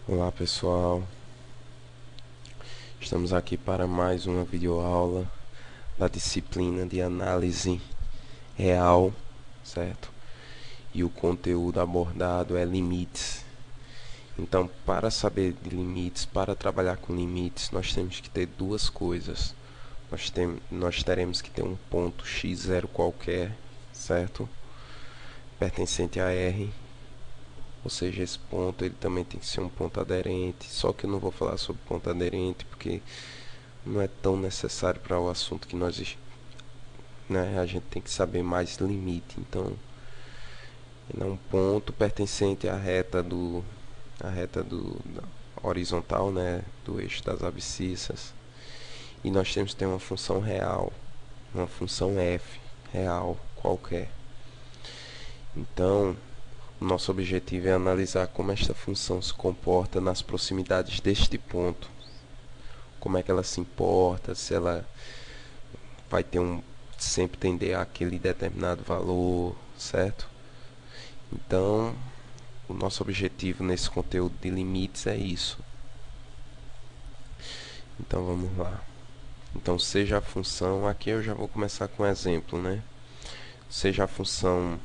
Olá pessoal, estamos aqui para mais uma videoaula da disciplina de análise real, certo? E o conteúdo abordado é limites. Então, para saber de limites, para trabalhar com limites, nós temos que ter duas coisas. Nós teremos que ter um ponto x0 qualquer, certo? Pertencente a R. Ou seja, esse ponto ele também tem que ser um ponto aderente. Só que eu não vou falar sobre ponto aderente porque não é tão necessário para o assunto que nós, né, a gente tem que saber mais limite. Então, ele é um ponto pertencente à reta do da horizontal, né, do eixo das abscissas. E nós temos que ter uma função real, uma função f real qualquer. Então, o nosso objetivo é analisar como esta função se comporta nas proximidades deste ponto. Como é que ela se importa, se ela vai ter sempre tender àquele determinado valor, certo? Então, o nosso objetivo nesse conteúdo de limites é isso. Então, vamos lá. Então, seja a função, aqui eu já vou começar com um exemplo, né? Seja a função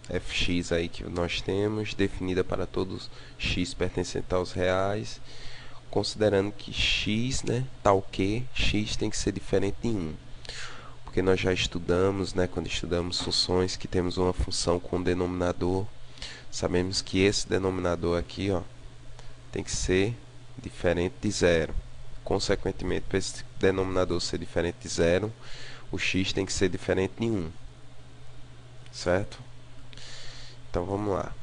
fx aí que nós temos, definida para todos x pertencente aos reais, considerando que x, né, tal que x tem que ser diferente de 1. Porque nós já estudamos, né, quando estudamos funções, que temos uma função com denominador, sabemos que esse denominador aqui, ó, tem que ser diferente de zero. Consequentemente, para esse denominador ser diferente de zero, o x tem que ser diferente de 1, certo? Então vamos lá.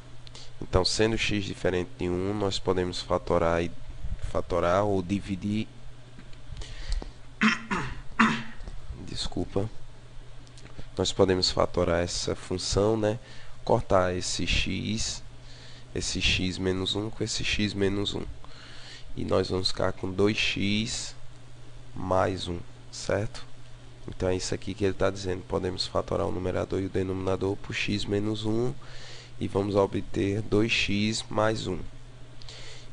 Então, sendo x diferente de 1, nós podemos fatorar ou dividir, desculpa, nós podemos fatorar essa função, né? Cortar esse x menos 1 com esse x menos 1. E nós vamos ficar com 2x mais 1, certo? Então é isso aqui que ele está dizendo. Podemos fatorar o numerador e o denominador por x menos 1 e vamos obter 2x mais 1.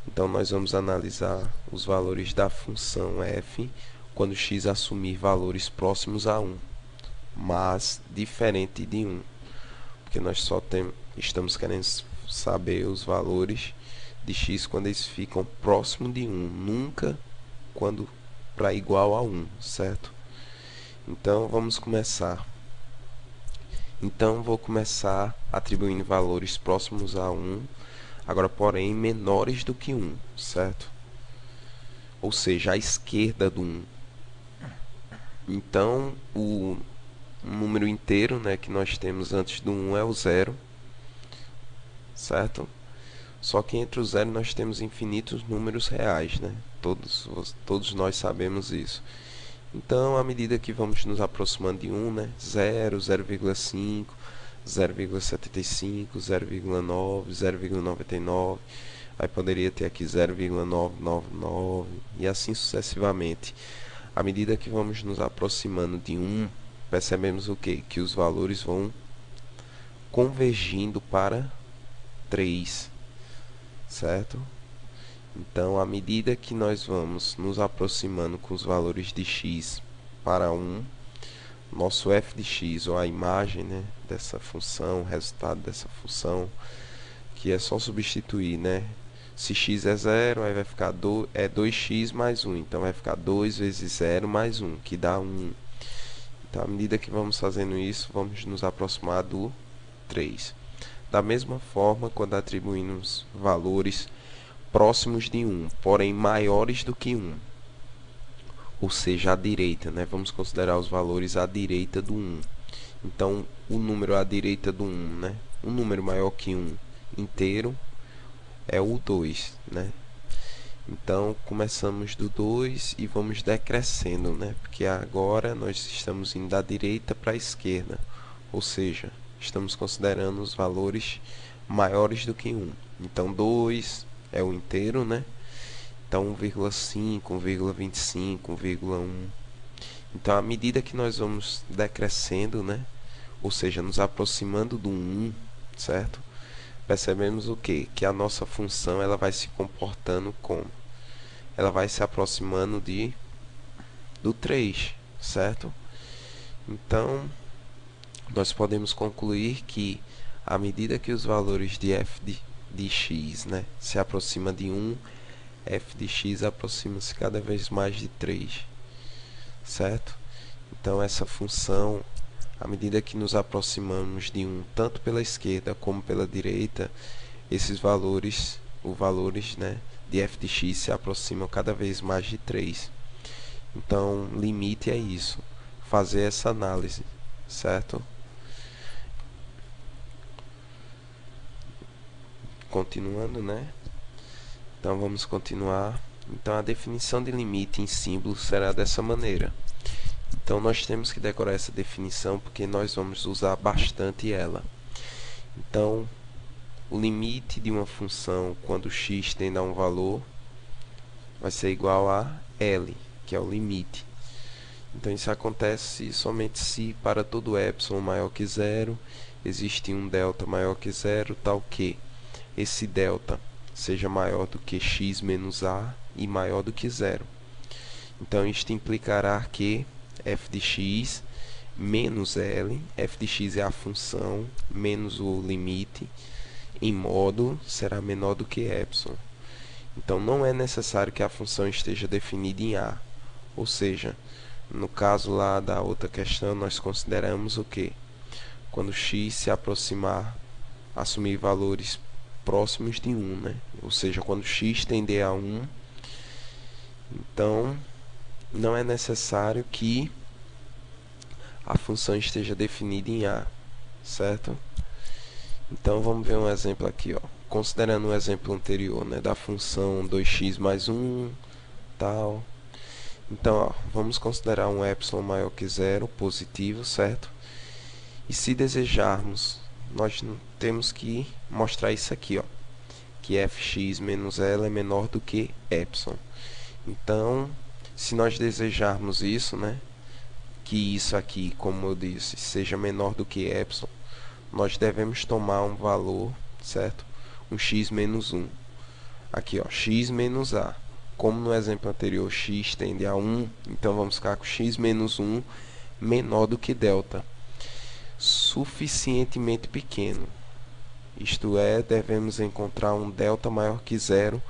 Então nós vamos analisar os valores da função f quando x assumir valores próximos a 1, mas diferente de 1. Porque nós estamos querendo saber os valores de x quando eles ficam próximo de 1, nunca quando para igual a 1, certo? Então vamos começar. Então vou começar atribuindo valores próximos a 1, agora porém menores do que 1, certo? Ou seja, à esquerda do 1. Então o número inteiro, né, que nós temos antes do 1 é o 0, certo? Só que entre o 0 nós temos infinitos números reais, né? Todos nós sabemos isso. Então, à medida que vamos nos aproximando de 1, né? 0, 0,5, 0,75, 0,9, 0,99, aí poderia ter aqui 0,999 e assim sucessivamente. À medida que vamos nos aproximando de 1, percebemos o quê? Que os valores vão convergindo para 3, certo? Então, à medida que nós vamos nos aproximando com os valores de x para 1, nosso f de x, ou a imagem, né, dessa função, o resultado dessa função, que é só substituir, né? Se x é 0, aí vai ficar 2x mais 1. Então, vai ficar 2 vezes 0 mais 1, que dá 1. Então, à medida que vamos fazendo isso, vamos nos aproximar do 3. Da mesma forma, quando atribuímos valores próximos de 1, porém maiores do que 1, ou seja, à direita, né? Vamos considerar os valores à direita do 1. Então, o número à direita do 1, né? Um número maior que 1 inteiro é o 2, né? Então, começamos do 2 e vamos decrescendo, né? Porque agora nós estamos indo da direita para a esquerda, ou seja, estamos considerando os valores maiores do que 1. Então, 2 é o inteiro, né? Então 1,5, 1,25, 1,1. Então, à medida que nós vamos decrescendo, né? Ou seja, nos aproximando do 1, certo? percebemos o quê? Que a nossa função ela vai se comportando como? Ela vai se aproximando do 3, certo? Então, nós podemos concluir que à medida que os valores de f de x, né, se aproxima de 1, f de x aproxima-se cada vez mais de 3, certo? Então, essa função, à medida que nos aproximamos de 1, tanto pela esquerda como pela direita, esses valores, os valores, né, de f de x se aproximam cada vez mais de 3. Então, limite é isso, fazer essa análise, certo? Continuando, né? Então, vamos continuar. Então, a definição de limite em símbolo será dessa maneira. Então, nós temos que decorar essa definição porque nós vamos usar bastante ela. Então, o limite de uma função quando x tende a um valor vai ser igual a L, que é o limite. Então, isso acontece somente se para todo epsilon maior que zero existe um delta maior que zero, tal que esse delta seja maior do que x menos a e maior do que zero. Então, isto implicará que f de x menos L, f de x é a função, menos o limite, em módulo, será menor do que epsilon. Então, não é necessário que a função esteja definida em A. Ou seja, no caso lá da outra questão, nós consideramos o quê? Quando x se aproximar, assumir valores próximos de 1, né? Ou seja, quando x tender a 1, então não é necessário que a função esteja definida em A, certo? Então vamos ver um exemplo aqui, ó. Considerando o exemplo anterior, né, da função 2x mais 1, tal. Então, ó, vamos considerar um epsilon maior que zero, positivo, certo? E se desejarmos, nós temos que mostrar isso aqui, ó, que fx menos L é menor do que epsilon. Então, se nós desejarmos isso, né, que isso aqui, como eu disse, seja menor do que epsilon, nós devemos tomar um valor, certo? Um x menos 1. Aqui, ó, x menos a. Como no exemplo anterior x tende a 1, então vamos ficar com x menos 1 menor do que delta. Suficientemente pequeno. Isto é, devemos encontrar um delta maior que zero,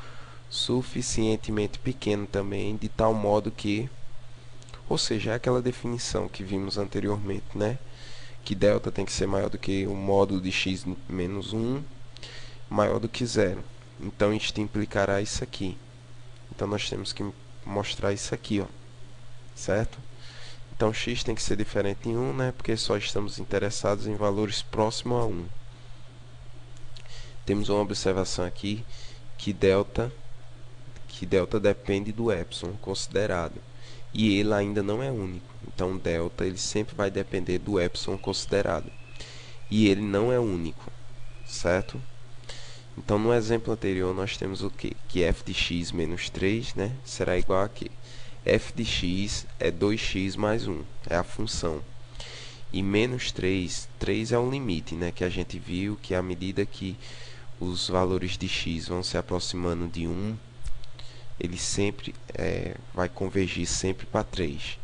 suficientemente pequeno também, de tal modo que, ou seja, é aquela definição que vimos anteriormente, né? Que delta tem que ser maior do que o módulo de x menos 1, maior do que zero. Então, isto implicará isso aqui. Então, nós temos que mostrar isso aqui, ó, certo? Então, x tem que ser diferente em 1, né? Porque só estamos interessados em valores próximos a 1. Temos uma observação aqui que delta depende do epsilon considerado. E ele ainda não é único. Então, delta ele sempre vai depender do epsilon considerado. E ele não é único, certo? Então, no exemplo anterior, nós temos o quê? Que f de x menos 3, né, será igual a quê? F de x é 2x mais 1, é a função. E menos 3 é o limite, né, que a gente viu que à medida que os valores de x vão se aproximando de 1, ele sempre vai convergir sempre para 3,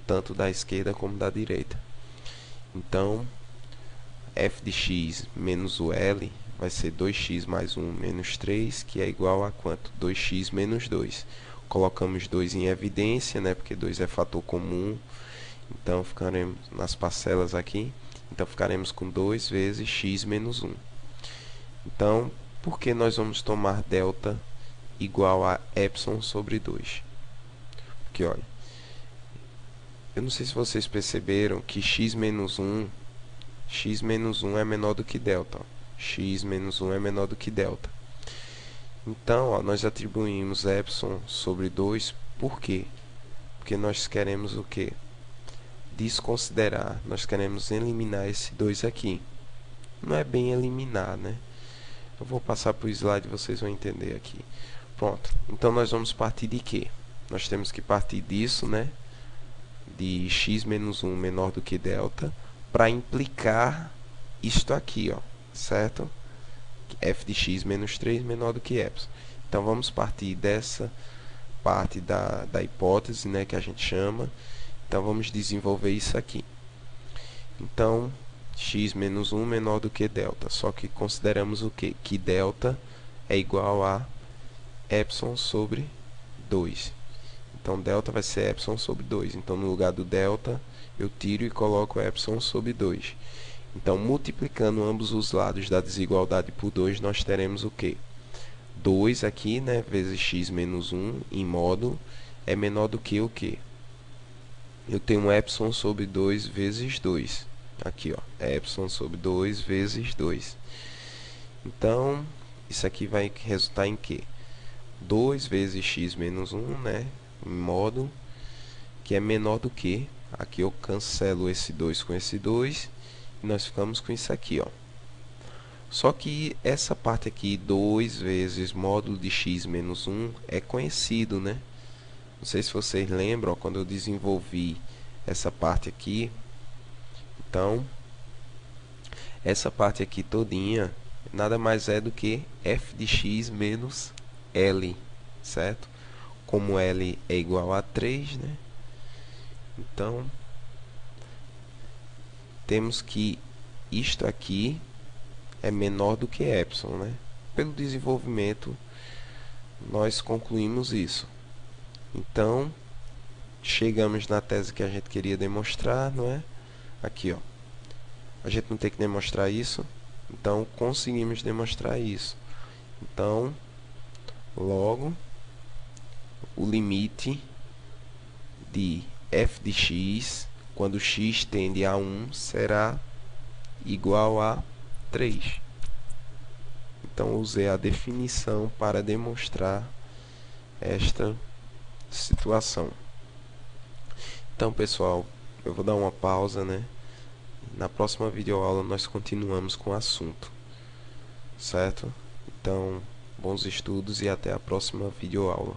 tanto da esquerda como da direita. Então, f de x menos o L vai ser 2x mais 1 menos 3, que é igual a quanto? 2x menos 2. Colocamos 2 em evidência, né, porque 2 é fator comum, então ficaremos nas parcelas aqui. Então, ficaremos com 2 vezes x menos 1. Então, por que nós vamos tomar delta igual a epsilon sobre 2? Porque, olha, eu não sei se vocês perceberam que x menos 1 é menor do que delta. Ó. X menos 1 é menor do que delta. Então, ó, nós atribuímos epsilon sobre 2, por quê? Porque nós queremos o quê? Desconsiderar, nós queremos eliminar esse 2 aqui. Não é bem eliminar, né? Eu vou passar para o slide e vocês vão entender aqui. Pronto, então nós vamos partir de quê? Nós temos que partir disso, né? De x menos 1 menor do que delta, para implicar isto aqui, ó, certo? f de x menos 3 menor do que epsilon. Então vamos partir dessa parte da hipótese, né, que a gente chama. Então vamos desenvolver isso aqui. Então x menos 1 menor do que delta, só que consideramos o quê? Que delta é igual a epsilon sobre 2. Então delta vai ser epsilon sobre 2. Então no lugar do delta eu tiro e coloco epsilon sobre 2. Então multiplicando ambos os lados da desigualdade por 2, nós teremos o quê? 2 aqui, né, vezes x menos 1 em módulo é menor do que o quê? Eu tenho um epsilon sobre 2 vezes 2. Aqui, ó, é epsilon sobre 2 vezes 2. Então, isso aqui vai resultar em quê? 2 vezes x menos 1, né, em módulo, que é menor do que, aqui eu cancelo esse 2 com esse 2, e nós ficamos com isso aqui, ó. Só que essa parte aqui, 2 vezes módulo de x menos 1, é conhecido, né? Não sei se vocês lembram, ó, quando eu desenvolvi essa parte aqui. Então, essa parte aqui todinha nada mais é do que f de x menos L, certo? Como L é igual a 3, né? Então, temos que isto aqui é menor do que epsilon, né? Pelo desenvolvimento, nós concluímos isso. Então, chegamos na tese que a gente queria demonstrar, não é? Aqui, ó. A gente não tem que demonstrar isso, então conseguimos demonstrar isso. Então, logo, o limite de f de x, quando x tende a 1, será igual a 3. Então, usei a definição para demonstrar esta situação. Então, pessoal, eu vou dar uma pausa, né? Na próxima videoaula nós continuamos com o assunto, certo? Então, bons estudos e até a próxima videoaula.